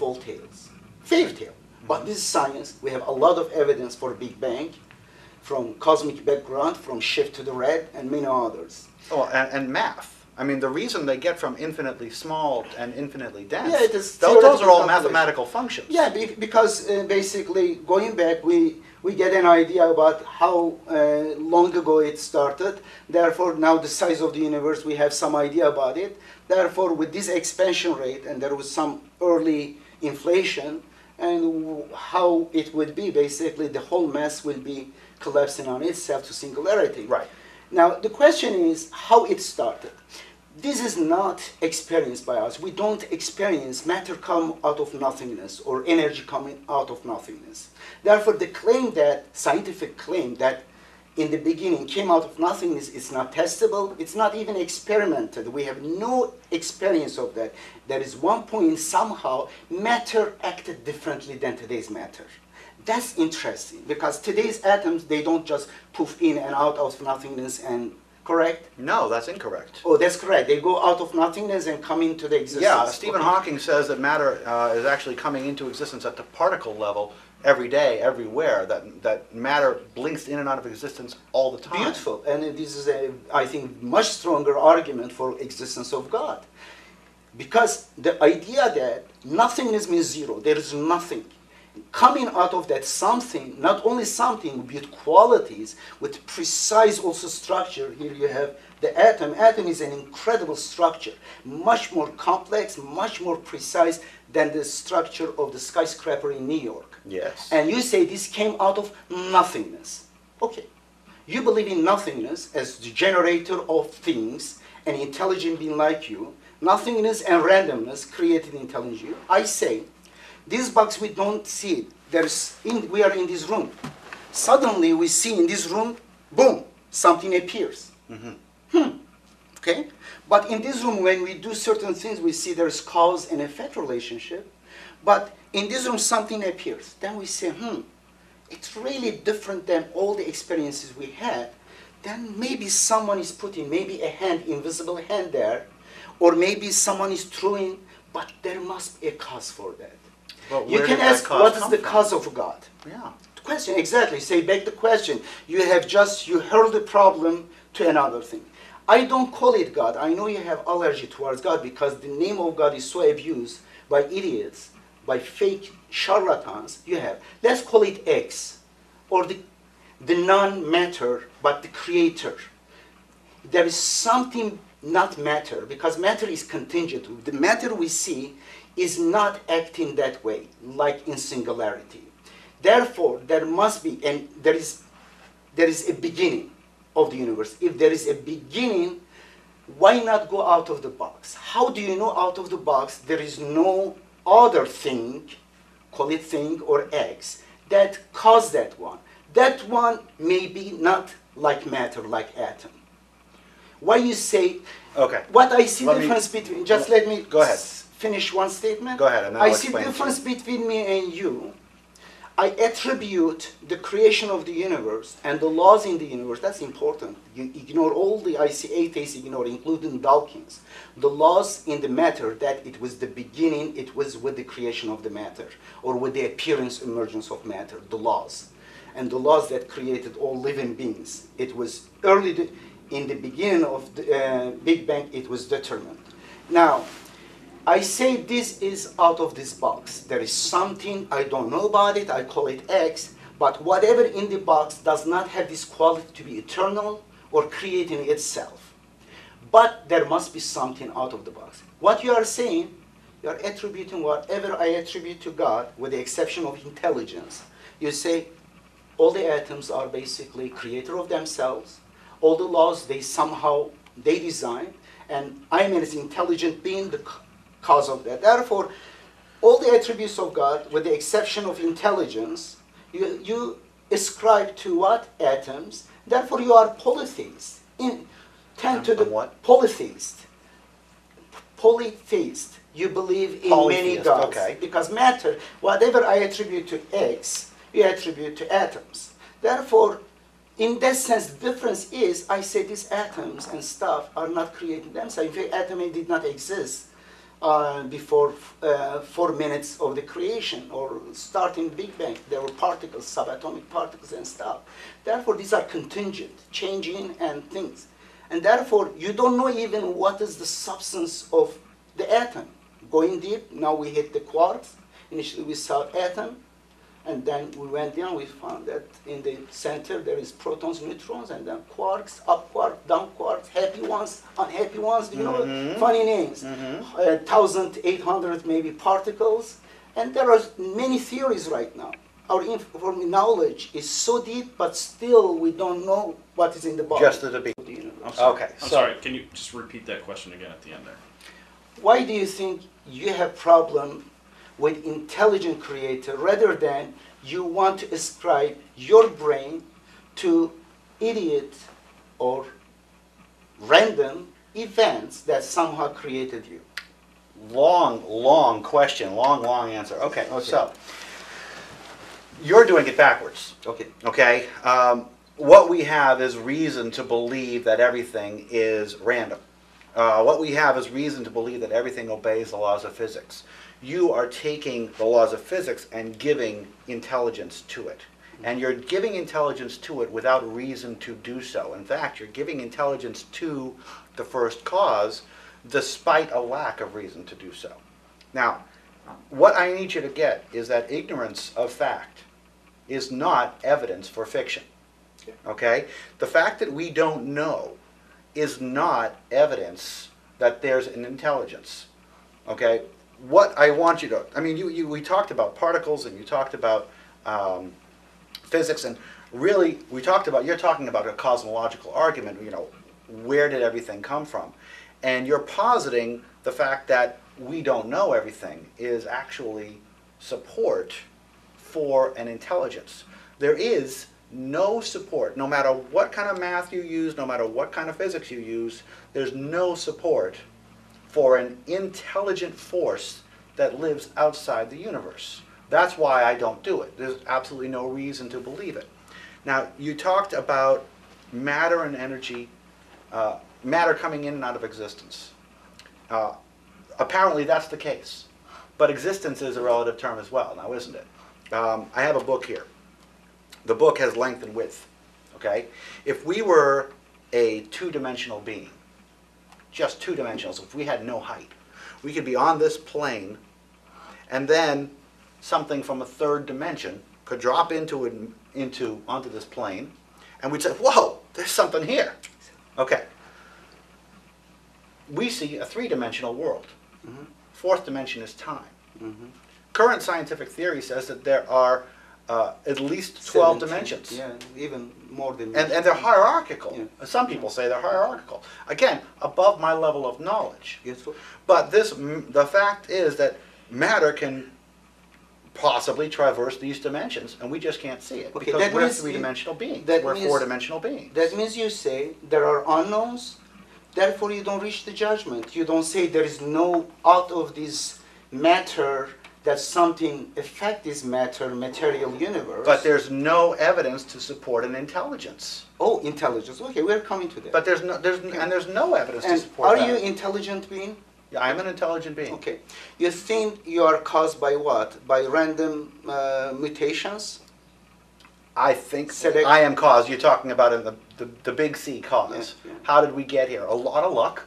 of all tales. Fairy tale. But this is science. We have a lot of evidence for Big Bang, from cosmic background, from shift to the red, and many others. Oh, and math. I mean, the reason they get from infinitely small and infinitely dense, yeah, it is those are all mathematical functions. Yeah, because basically, going back, we get an idea about how long ago it started. Therefore, now the size of the universe, we have some idea about it. Therefore, with this expansion rate, and there was some early inflation, and how it would be, basically, the whole mass will be collapsing on itself to singularity. Right. Now, the question is how it started. This is not experienced by us. We don't experience matter come out of nothingness or energy coming out of nothingness. Therefore, the claim that, scientific claim that in the beginning came out of nothingness is not testable. It's not even experimented. We have no experience of that. There is one point somehow matter acted differently than today's matter. That's interesting because today's atoms, they don't just poof in and out of nothingness and correct? No, that's incorrect. Oh, that's correct. They go out of nothingness and come into the existence. Yeah, Stephen Hawking says that matter is actually coming into existence at the particle level every day, everywhere, that matter blinks in and out of existence all the time. Beautiful. And this is, I think, much stronger argument for existence of God. Because the idea that nothingness means zero, there is nothing. Coming out of that something, not only something with qualities, with precise also structure. Here you have the atom. Atom is an incredible structure, much more complex, much more precise than the structure of the skyscraper in New York. Yes. And you say this came out of nothingness. Okay. You believe in nothingness as the generator of things, an intelligent being like you. Nothingness and randomness created intelligent you. I say, this box, we don't see it. We are in this room. Suddenly, we see in this room, boom, something appears. Okay? But in this room, when we do certain things, we see there's cause and effect relationship. But in this room, something appears. Then we say, it's really different than all the experiences we had. Then maybe someone is putting maybe a hand, invisible hand there, or maybe someone is throwing, but there must be a cause for that. Well, you can ask, what is the cause of God? Yeah. The question, exactly. Say back the question. You hurl the problem to another thing. I don't call it God. I know you have allergy towards God because the name of God is so abused by idiots, by fake charlatans. Let's call it X, or the non-matter, but the creator. There is something not matter, because matter is contingent. The matter we see is not acting that way, like in singularity. Therefore, there must be, and there is a beginning of the universe. If there is a beginning, why not go out of the box? How do you know out of the box there is no other thing, call it thing or X, that caused that one? That one may be not like matter, like atom. Why you say, okay. What I see difference between, just let me go ahead. Finish one statement. Go ahead, and then I'll I see difference between me and you. I attribute the creation of the universe and the laws in the universe. That's important. You ignore all the, I see atheists ignore, including Dawkins, the laws in the matter, that it was the beginning, it was with the creation of the matter, or with the appearance, emergence of matter, the laws. And the laws that created all living beings. It was early, in the beginning of the Big Bang, it was determined. Now, I say this is out of this box. There is something, I don't know about it, I call it X, but whatever in the box does not have this quality to be eternal or creating itself. But there must be something out of the box. What you are saying, you are attributing whatever I attribute to God, with the exception of intelligence. You say all the atoms are basically creator of themselves, all the laws they design, and I am an intelligent being, the cause of that. Therefore, all the attributes of God, with the exception of intelligence, you ascribe to what? Atoms. Therefore, you are polytheist. What? Polytheist. Polytheist. You believe in many gods. Okay. Because matter, whatever I attribute to X, you attribute to atoms. Therefore, in that sense, the difference is, I say these atoms and stuff are not creating themselves. In fact, atoms did not exist before 4 minutes of the creation or starting Big Bang. There were particles, subatomic particles and stuff. Therefore, these are contingent, changing and things. And therefore, you don't know even what is the substance of the atom. Going deep, now we hit the quarks. Initially, we saw atom. And then we went down, we found that in the center there is protons, neutrons, and then quarks, up quarks, down quarks, happy ones, unhappy ones, you know, funny names. 1,800 maybe particles. And there are many theories right now. Our knowledge is so deep, but still we don't know what is in the body. Just at the beginning. I'm sorry. Okay. I'm sorry. Can you just repeat that question again at the end there? Why do you think you have problem with intelligent creator rather than you want to ascribe your brain to idiot or random events that somehow created you? Long question, long answer. Okay, so you're doing it backwards. Okay. What we have is reason to believe that everything is random. What we have is reason to believe that everything obeys the laws of physics. You are taking the laws of physics and giving intelligence to it. And you're giving intelligence to it without reason to do so. In fact, you're giving intelligence to the first cause despite a lack of reason to do so. Now, what I need you to get is that ignorance of fact is not evidence for fiction. Okay? The fact that we don't know is not evidence that there's an intelligence. Okay? What I want you to, I mean, we talked about particles and you talked about physics, and really you're talking about a cosmological argument, you know, where did everything come from? And you're positing the fact that we don't know everything is actually support for an intelligence. There is no support, no matter what kind of math you use, no matter what kind of physics you use, there's no support for an intelligent force that lives outside the universe. That's why I don't do it. There's absolutely no reason to believe it. Now, you talked about matter and energy, matter coming in and out of existence. Apparently that's the case. But existence is a relative term as well, now isn't it? I have a book here. The book has length and width. Okay? If we were a two-dimensional being, just two-dimensional, so if we had no height, we could be on this plane, and then something from a third dimension could drop onto this plane, and we'd say, whoa, there's something here. Okay. We see a three-dimensional world. Fourth dimension is time. Current scientific theory says that there are at least 12 dimensions. Yeah, even more than and they're hierarchical. Yeah. Some people say they're hierarchical. Again, above my level of knowledge. Useful. But the fact is that matter can possibly traverse these dimensions, and we just can't see it because we're three-dimensional beings. We're four-dimensional beings. That means you say there are unknowns, therefore you don't reach the judgment. You don't say there is no out of this matter that something affect this material universe. But there's no evidence to support an intelligence. Oh, intelligence. Okay, we're coming to that. But there's no evidence to support are that. you intelligent being? Yeah, I'm an intelligent being. Okay. You think you are caused by what? By random mutations? I think I am caused. You're talking about in the big C cause. Yeah. How did we get here? A lot of luck,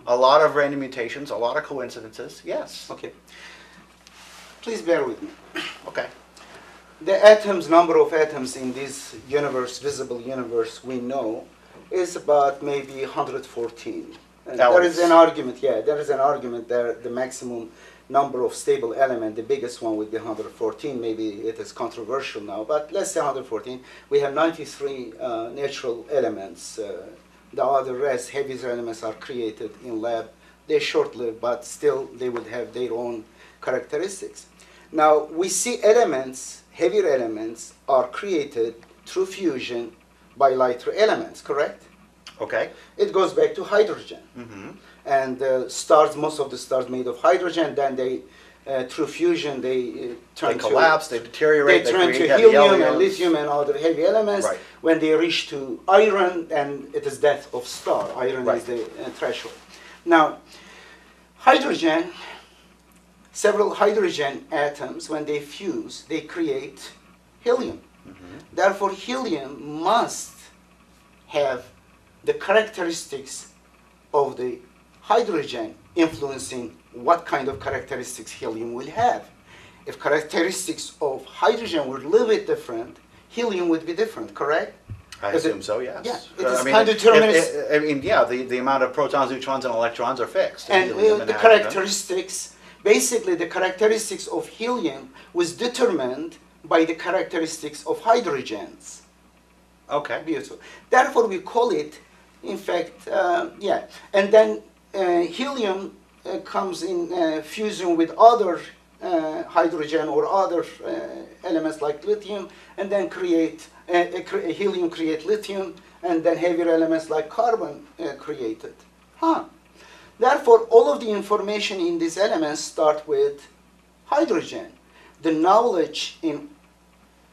a lot of random mutations, a lot of coincidences. Yes. Okay. Please bear with me. Okay. The atoms, number of atoms in this universe, visible universe, we know, is about maybe 114. And there is an argument, there is an argument that the maximum number of stable element, the biggest one would be 114. Maybe it is controversial now, but let's say 114. We have 93 natural elements. The other rest, heavier elements, are created in lab. They're short-lived, but still they would have their own characteristics. Now, we see elements, heavier elements, are created through fusion by lighter elements, correct? Okay. It goes back to hydrogen. And stars, most of the stars made of hydrogen, then they, through fusion, they collapse, they deteriorate, they turn to helium and lithium and other heavy elements. Right. When they reach to iron, and it is death of star. Iron is the threshold. Now, hydrogen, several hydrogen atoms, when they fuse, they create helium. Therefore, helium must have the characteristics of the hydrogen influencing what kind of characteristics helium will have. If characteristics of hydrogen were a little bit different, helium would be different, correct? I assume so, yes. Yeah, it is kind of deterministic. I mean, yeah, the amount of protons, neutrons, and electrons are fixed. And the characteristics, basically the characteristics of helium was determined by the characteristics of hydrogens. Okay. Beautiful. Therefore, we call it, in fact, yeah. And then helium comes in fusion with other hydrogen or other elements like lithium, and then helium create lithium, and then heavier elements like carbon created. Therefore, all of the information in these elements start with hydrogen. The knowledge in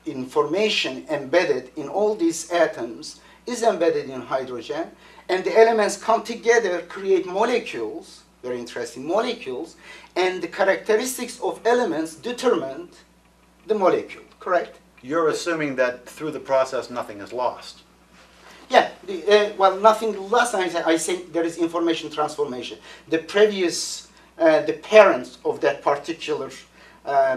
information embedded in all these atoms is embedded in hydrogen, and the elements come together, create molecules, very interesting molecules, and the characteristics of elements determined the molecule, correct? You're assuming that through the process nothing is lost. Yeah, well, nothing lost. I say there is information transformation. The previous, the parent of that particular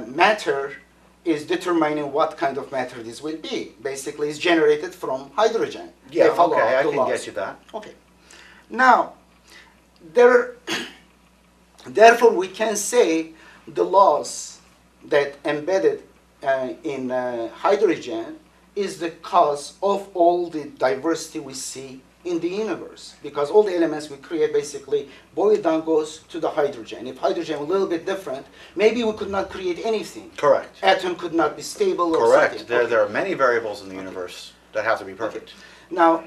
matter is determining what kind of matter this will be. Basically, it's generated from hydrogen. Yeah, okay, I can get you that. Okay. Now, therefore, we can say the laws that embedded in hydrogen is the cause of all the diversity we see in the universe, because all the elements we create basically boil down goes to the hydrogen. If hydrogen were a little bit different, maybe we could not create anything. Correct. Atom could not be stable. Correct. Or something. There are many variables in the universe that have to be perfect. Okay. Now,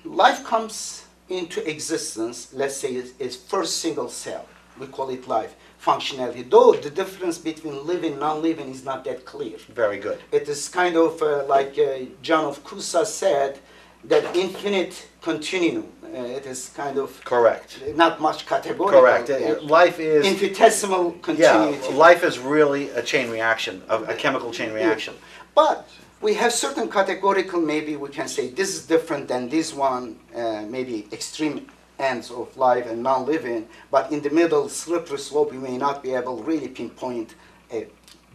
life comes into existence, let's say it's first single cell. We call it life. Functionality, though the difference between living and non-living is not that clear. Very good. It is kind of like John of Cusa said, that infinite continuum. It is kind of correct. Not much categorical. Correct. Life is infinitesimal continuity. Yeah, life is really a chain reaction, a chemical chain reaction. But we have certain categorical. Maybe we can say this is different than this one. Maybe extreme ends of life and non-living, but in the middle slippery slope, we may not be able to really pinpoint a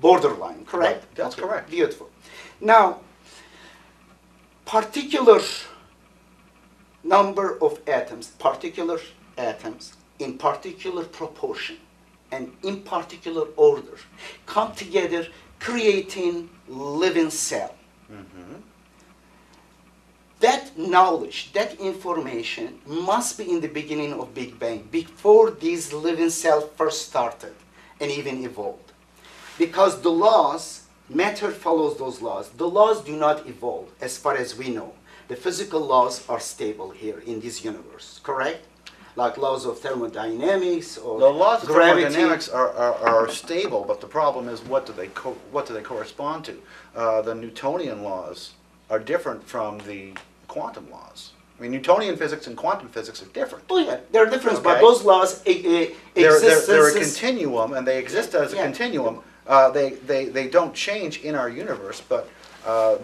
borderline, correct? Right. That's correct. Beautiful. Now, particular number of atoms in particular proportion and in particular order come together creating living cell. That knowledge, that information must be in the beginning of Big Bang, before these living cells first started and even evolved. Because the laws, matter follows those laws. The laws do not evolve as far as we know. The physical laws are stable here in this universe, correct? Like laws of thermodynamics or the laws of gravity. thermodynamics are stable, but the problem is what do they correspond to? The Newtonian laws are different from the quantum laws. I mean, Newtonian physics and quantum physics are different. Oh yeah, there are differences, Okay. but those laws exist. They're a continuum, and they exist as a continuum. They don't change in our universe, but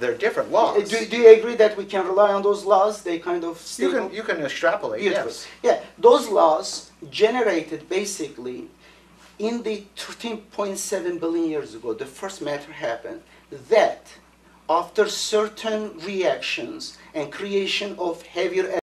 they're different laws. Do you agree that we can rely on those laws? They kind of stable? You can extrapolate. Beautiful. Yes. Yeah, those laws generated basically in the 13.7 billion years ago, the first matter happened, that after certain reactions and creation of heavier